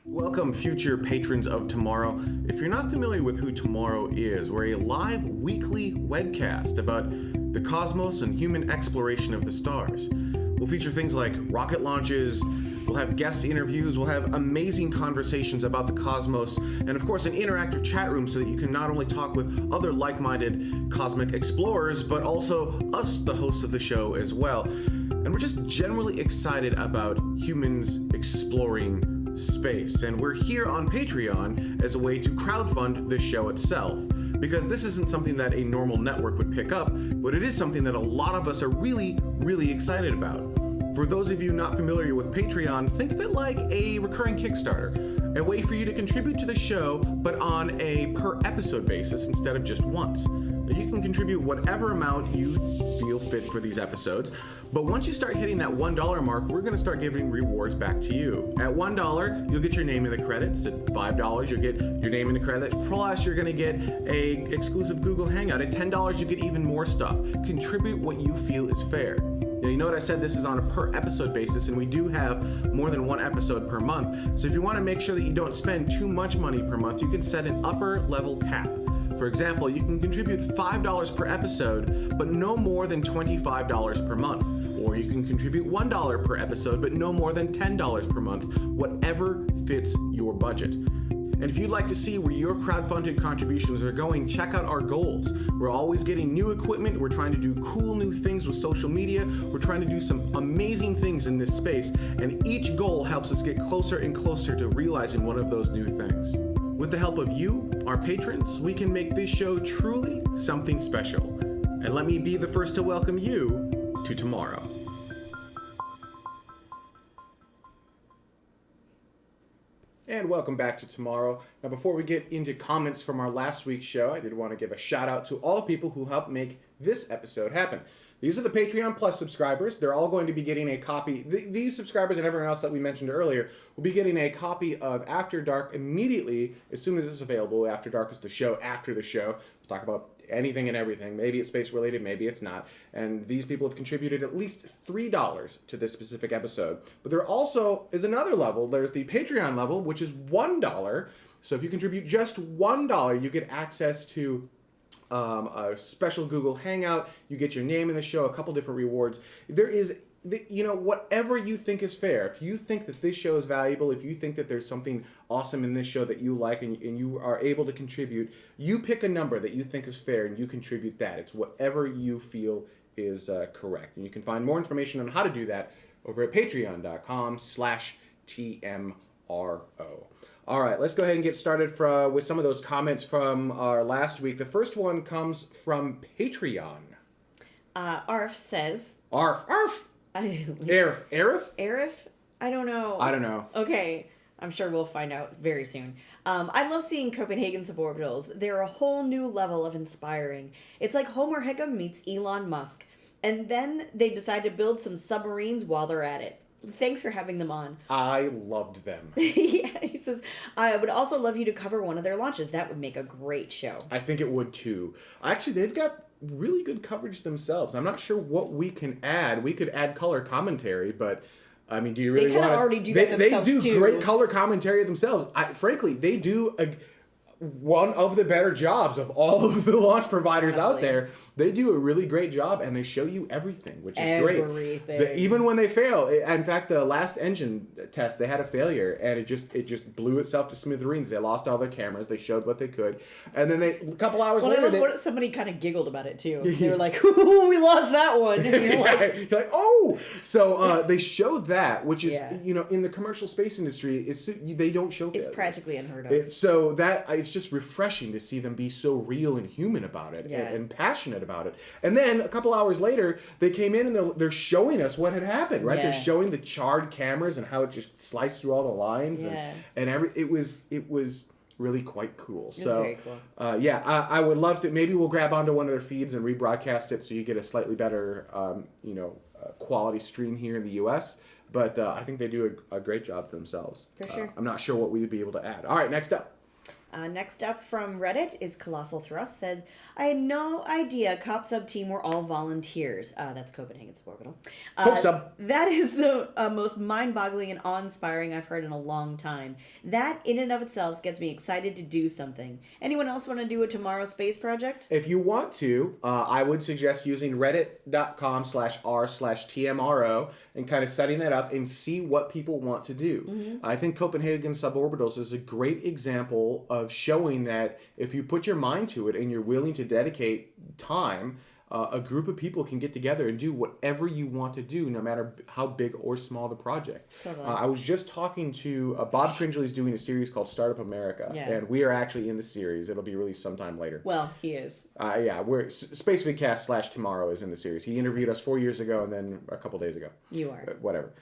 Welcome, future patrons of Tomorrow. If you're not familiar with who Tomorrow is, we're a live weekly webcast about the cosmos and human exploration of the stars. We'll feature things like rocket launches, we'll have guest interviews, we'll have amazing conversations about the cosmos, and of course an interactive chat room so that you can not only talk with other like-minded cosmic explorers, but also us, the hosts of the show, as well. And we're just generally excited about humans exploring space. And we're here on Patreon as a way to crowdfund the show itself. Because this isn't something that a normal network would pick up, but it is something that a lot of us are really, really excited about. For those of you not familiar with Patreon, think of it like a recurring Kickstarter, a way for you to contribute to the show, but on a per episode basis instead of just once. Now, you can contribute whatever amount you feel fit for these episodes, but once you start hitting that $1 mark, we're going to start giving rewards back to you. At $1, you'll get your name in the credits. At $5, you'll get your name in the credits. Plus, you're going to get a exclusive Google Hangout. At $10, you get even more stuff. Contribute what you feel is fair. Now, you know what I said? This is on a per episode basis, and we do have more than one episode per month. So if you want to make sure that you don't spend too much money per month, you can set an upper level cap. For example, you can contribute $5 per episode, but no more than $25 per month. Or you can contribute $1 per episode, but no more than $10 per month, whatever fits your budget. And if you'd like to see where your crowdfunded contributions are going, check out our goals. We're always getting new equipment. We're trying to do cool new things with social media. We're trying to do some amazing things in this space. And each goal helps us get closer and closer to realizing one of those new things. With the help of you, our patrons, we can make this show truly something special. And let me be the first to welcome you to Tomorrow. And welcome back to Tomorrow. Now, before we get into comments from our last week's show, I did want to give a shout out to all the people who helped make this episode happen. These are the Patreon Plus subscribers. They're all going to be getting a copy. These subscribers and everyone else that we mentioned earlier will be getting a copy of After Dark immediately as soon as it's available. After Dark is the show after the show. We'll talk about anything and everything. Maybe it's space related, maybe it's not. And these people have contributed at least $3 to this specific episode. But there also is another level. There's the Patreon level, which is $1. So if you contribute just $1, you get access to a special Google Hangout. You get your name in the show, a couple different rewards. There is whatever you think is fair. If you think that this show is valuable, if you think that there's something awesome in this show that you like and you are able to contribute, you pick a number that you think is fair and you contribute that. It's whatever you feel is correct. And you can find more information on how to do that over at patreon.com/TMRO. All right, let's go ahead and get started with some of those comments from our last week. The first one comes from Patreon. Arf says... Arf! Arif? I don't know. Okay, I'm sure we'll find out very soon. I love seeing Copenhagen suborbitals. They're a whole new level of inspiring. It's like Homer Hickam meets Elon Musk. And then they decide to build some submarines while they're at it. Thanks for having them on. I loved them. Yeah, he says, I would also love you to cover one of their launches. That would make a great show. I think it would too. Actually, they've got really good coverage themselves. I'm not sure what we can add. We could add color commentary, but I mean, do you really want to? They kind of already do that themselves too. They do great color commentary themselves. Frankly, they do one of the better jobs of all of the launch providers out there. They do a really great job, and they show you everything, which is great. Even when they fail. In fact, the last engine test, they had a failure, and it just blew itself to smithereens. They lost all their cameras. They showed what they could, and then a couple hours later, somebody kind of giggled about it too. They were like, "Ooh, we lost that one." And you're like, "Oh!" So they show that, which is in the commercial space industry, they don't show. It's practically unheard of. So it's just refreshing to see them be so real and human about it and passionate about it. And then a couple hours later, they came in and they're showing us what had happened, right? They're showing the charred cameras and how it just sliced through all the lines and it was really quite cool. It's very cool. I would love to. Maybe we'll grab onto one of their feeds and rebroadcast it so you get a slightly better, quality stream here in the U.S. But I think they do a great job themselves. For sure. I'm not sure what we would be able to add. All right, next up. Next up from Reddit is Colossal Thrust says, I had no idea Cop Sub team were all volunteers. That's Copenhagen Suborbital. Cop Sub. That is the most mind-boggling and awe-inspiring I've heard in a long time. That in and of itself gets me excited to do something. Anyone else want to do a Tomorrow Space project? If you want to, I would suggest using reddit.com/r/TMRO and kind of setting that up and see what people want to do. Mm-hmm. I think Copenhagen Suborbitals is a great example of showing that if you put your mind to it and you're willing to dedicate time, a group of people can get together and do whatever you want to do, no matter how big or small the project. Totally. I was just talking to Bob Cringely's doing a series called Startup America, and we are actually in the series. It'll be released sometime later. Well, he is. We're Spacevidcast / Tomorrow is in the series. He interviewed us 4 years ago and then a couple days ago. You are. Whatever.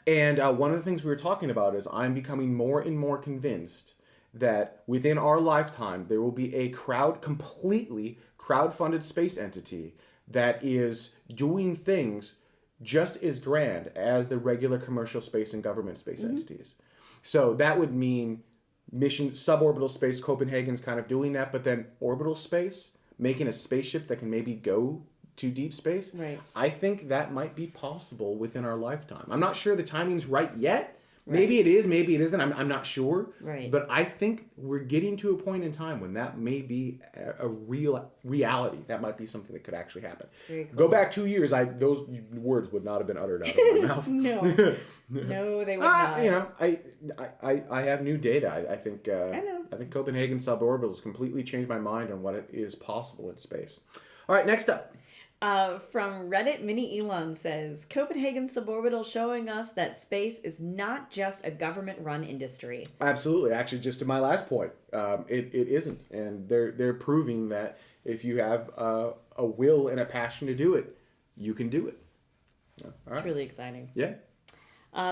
And one of the things we were talking about is I'm becoming more and more convinced that within our lifetime there will be a completely crowd-funded space entity that is doing things just as grand as the regular commercial space and government space entities. So that would mean suborbital space. Copenhagen's kind of doing that, but then orbital space, making a spaceship that can maybe go to deep space. Right. I think that might be possible within our lifetime. I'm not sure the timing's right yet. Maybe it is, maybe it isn't. I'm not sure. Right. But I think we're getting to a point in time when that may be a real reality. That might be something that could actually happen. It's very cool. Go back 2 years, those words would not have been uttered out of my mouth. No, they would not. I have new data. I think I know. I think Copenhagen Suborbital has completely changed my mind on what is possible in space. All right, next up. From Reddit, Mini Elon says, Copenhagen Suborbital showing us that space is not just a government-run industry. Absolutely. Actually, just to my last point, it isn't. And they're proving that if you have a will and a passion to do it, you can do it. It's really exciting. Yeah.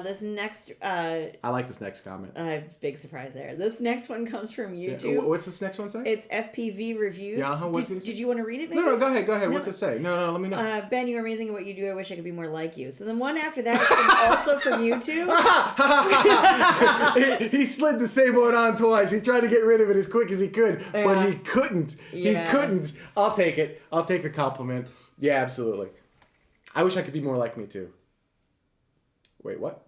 This next... I like this next comment. Big surprise there. This next one comes from YouTube. Yeah. What's this next one say? It's FPV Reviews. Yeah, did you want to read it, maybe? No, go ahead. No. What's it say? No, let me know. Ben, you're amazing at what you do. I wish I could be more like you. So the one after that is also from YouTube. He slid the same one on twice. He tried to get rid of it as quick as he could, but he couldn't. Yeah. He couldn't. I'll take it. I'll take the compliment. Yeah, absolutely. I wish I could be more like me, too. Wait, what?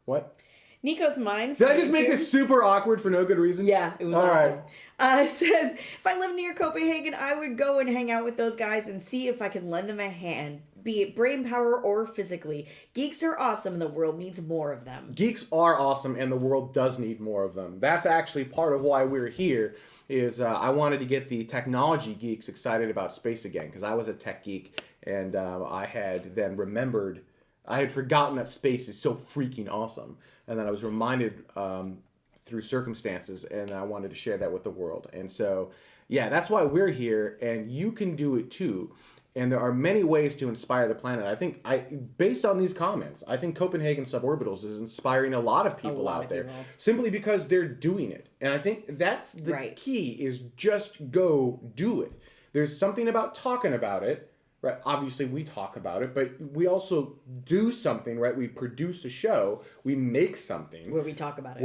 What? Nico's Mind. Did I just make this super awkward for no good reason? Yeah, it was All awesome. right. Says, if I lived near Copenhagen, I would go and hang out with those guys and see if I can lend them a hand, be it brain power or physically. Geeks are awesome and the world needs more of them. Geeks are awesome and the world does need more of them. That's actually part of why we're here. I wanted to get the technology geeks excited about space again, because I was a tech geek, and I had then remembered, I had forgotten that space is so freaking awesome, and then I was reminded through circumstances, and I wanted to share that with the world. And so, yeah, that's why we're here, and you can do it too. And there are many ways to inspire the planet. I think, based on these comments, I think Copenhagen Suborbitals is inspiring a lot of people out there, simply because they're doing it. And I think that's the key, is just go do it. There's something about talking about it, right? Obviously, we talk about it, but we also do something, right? We produce a show, we make something. Where we talk about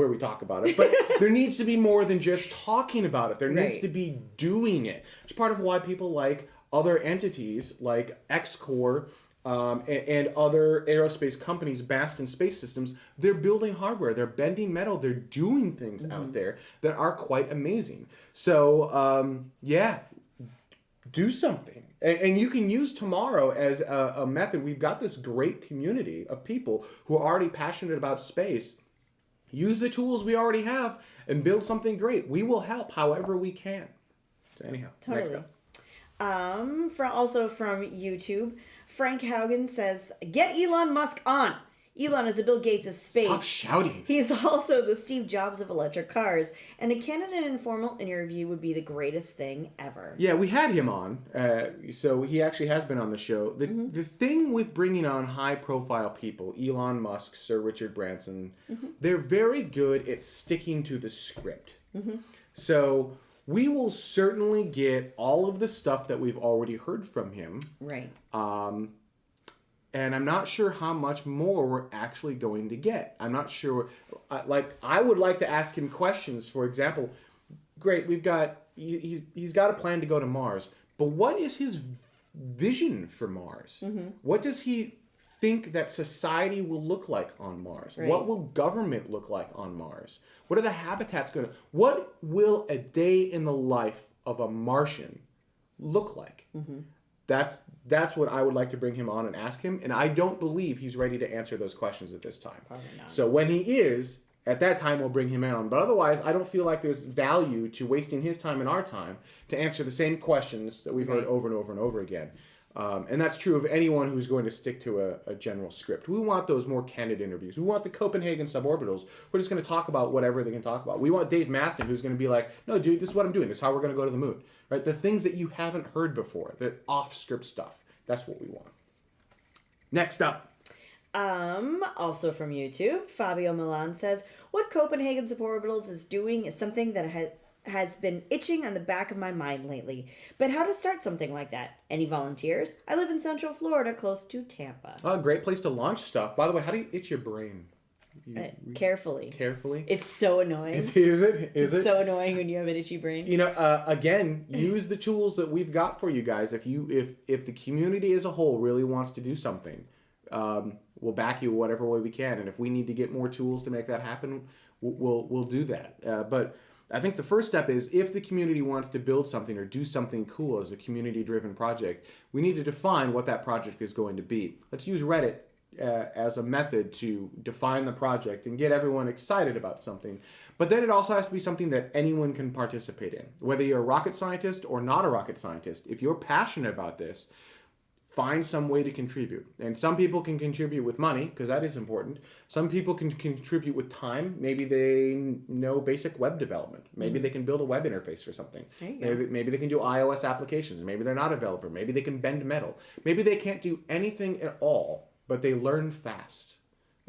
it. But there needs to be more than just talking about it. There needs to be doing it. It's part of why people like other entities like X-Corp and other aerospace companies, Baston Space Systems. They're building hardware, they're bending metal, they're doing things out there that are quite amazing. So, yeah, do something. And you can use TMRO as a method. We've got this great community of people who are already passionate about space. Use the tools we already have and build something great. We will help however we can. So anyhow, next up. Also from YouTube, Frank Haugen says, get Elon Musk on. Elon is the Bill Gates of space. Stop shouting. He's also the Steve Jobs of electric cars. And a candid and informal interview would be the greatest thing ever. Yeah, we had him on. So he actually has been on the show. The thing with bringing on high-profile people, Elon Musk, Sir Richard Branson, they're very good at sticking to the script. So we will certainly get all of the stuff that we've already heard from him. Right. And I'm not sure how much more we're actually going to get. I'm not sure. I would like to ask him questions. For example, great, he's got a plan to go to Mars, but what is his vision for Mars? What does he think that society will look like on Mars? Right. What will government look like on Mars? What are the habitats going to... What will a day in the life of a Martian look like? That's what I would like to bring him on and ask him, and I don't believe he's ready to answer those questions at this time. Probably not. So when he is, at that time we'll bring him on. But otherwise, I don't feel like there's value to wasting his time and our time to answer the same questions that we've heard over and over and over again. And that's true of anyone who's going to stick to a general script. We want those more candid interviews. We want the Copenhagen Suborbitals. We're just going to talk about whatever they can talk about. We want Dave Maston, who's going to be like, no, dude, this is what I'm doing. This is how we're going to go to the moon. Right? The things that you haven't heard before, the off-script stuff. That's what we want. Next up. Also from YouTube, Fabio Milan says, what Copenhagen Suborbitals is doing is something that has been itching on the back of my mind lately. But how to start something like that? Any volunteers? I live in Central Florida, close to Tampa. Oh, great place to launch stuff. By the way, how do you itch your brain? Carefully. Carefully? It's so annoying. Is it? It's so annoying when you have an itchy brain. You know, again, use the tools that we've got for you guys. If the community as a whole really wants to do something, we'll back you whatever way we can. And if we need to get more tools to make that happen, we'll do that. But I think the first step is, if the community wants to build something or do something cool as a community-driven project, we need to define what that project is going to be. Let's use Reddit as a method to define the project and get everyone excited about something. But then it also has to be something that anyone can participate in. Whether you're a rocket scientist or not a rocket scientist, if you're passionate about this, find some way to contribute. And some people can contribute with money, because that is important. Some people can contribute with time. Maybe they know basic web development. Maybe they can build a web interface for something. Maybe they can do iOS applications. Maybe they're not a developer. Maybe they can bend metal. Maybe they can't do anything at all, but they learn fast.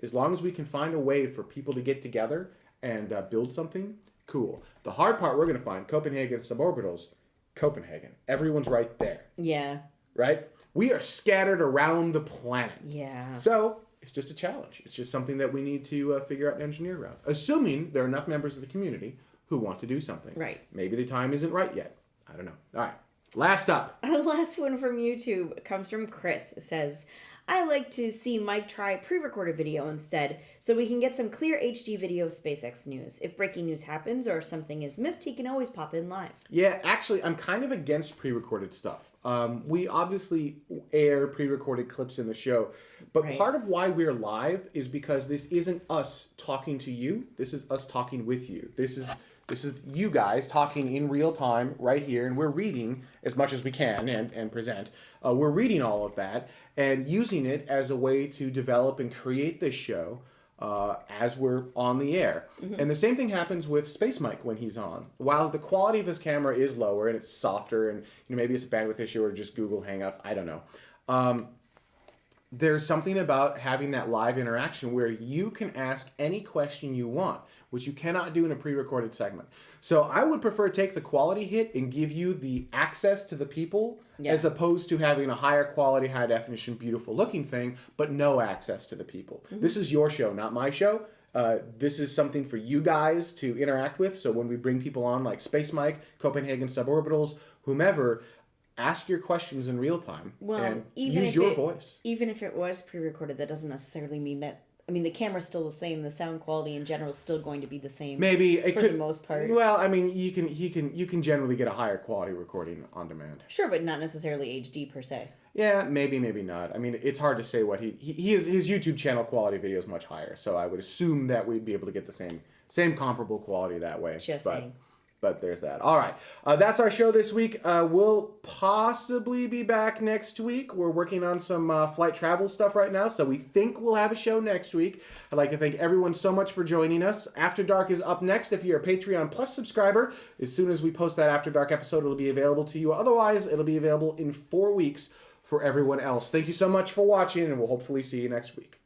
As long as we can find a way for people to get together and build something, cool. The hard part we're going to find, Copenhagen Suborbitals, Copenhagen. Everyone's right there. Yeah. Right? We are scattered around the planet. Yeah. So it's just a challenge. It's just something that we need to figure out and engineer around. Assuming there are enough members of the community who want to do something. Right. Maybe the time isn't right yet. I don't know. All right. Last up. Our last one from YouTube comes from Chris. It says, I like to see Mike try pre-recorded video instead, so we can get some clear HD video of SpaceX news. If breaking news happens or if something is missed, he can always pop in live. Yeah, actually, I'm kind of against pre-recorded stuff. We obviously air pre-recorded clips in the show, but Right. part of why we're live is because this isn't us talking to you. This is us talking with you. This is you guys talking in real time right here, and we're reading as much as we can and present. We're reading all of that and using it as a way to develop and create this show as we're on the air. And the same thing happens with Space Mike when he's on. While the quality of his camera is lower and it's softer, and maybe it's a bandwidth issue or just Google Hangouts, I don't know. There's something about having that live interaction where you can ask any question you want, which you cannot do in a pre-recorded segment. So I would prefer take the quality hit and give you the access to the people as opposed to having a higher quality, high definition, beautiful looking thing, but no access to the people. This is your show, not my show. This is something for you guys to interact with. So when we bring people on like Space Mike, Copenhagen Suborbitals, whomever, ask your questions in real time and use your voice. Even if it was pre-recorded, that doesn't necessarily mean that. I mean, the camera's still the same. The sound quality in general is still going to be the same. Maybe it for could, the most part. Well, I mean, you can generally get a higher quality recording on demand. Sure, but not necessarily HD per se. Yeah, maybe not. I mean, it's hard to say what his YouTube channel quality video is much higher, so I would assume that we'd be able to get the same comparable quality that way. Just saying. But there's that. All right. That's our show this week. We'll possibly be back next week. We're working on some flight travel stuff right now, so we think we'll have a show next week. I'd like to thank everyone so much for joining us. After Dark is up next. If you're a Patreon Plus subscriber, as soon as we post that After Dark episode, it'll be available to you. Otherwise, it'll be available in 4 weeks for everyone else. Thank you so much for watching, and we'll hopefully see you next week.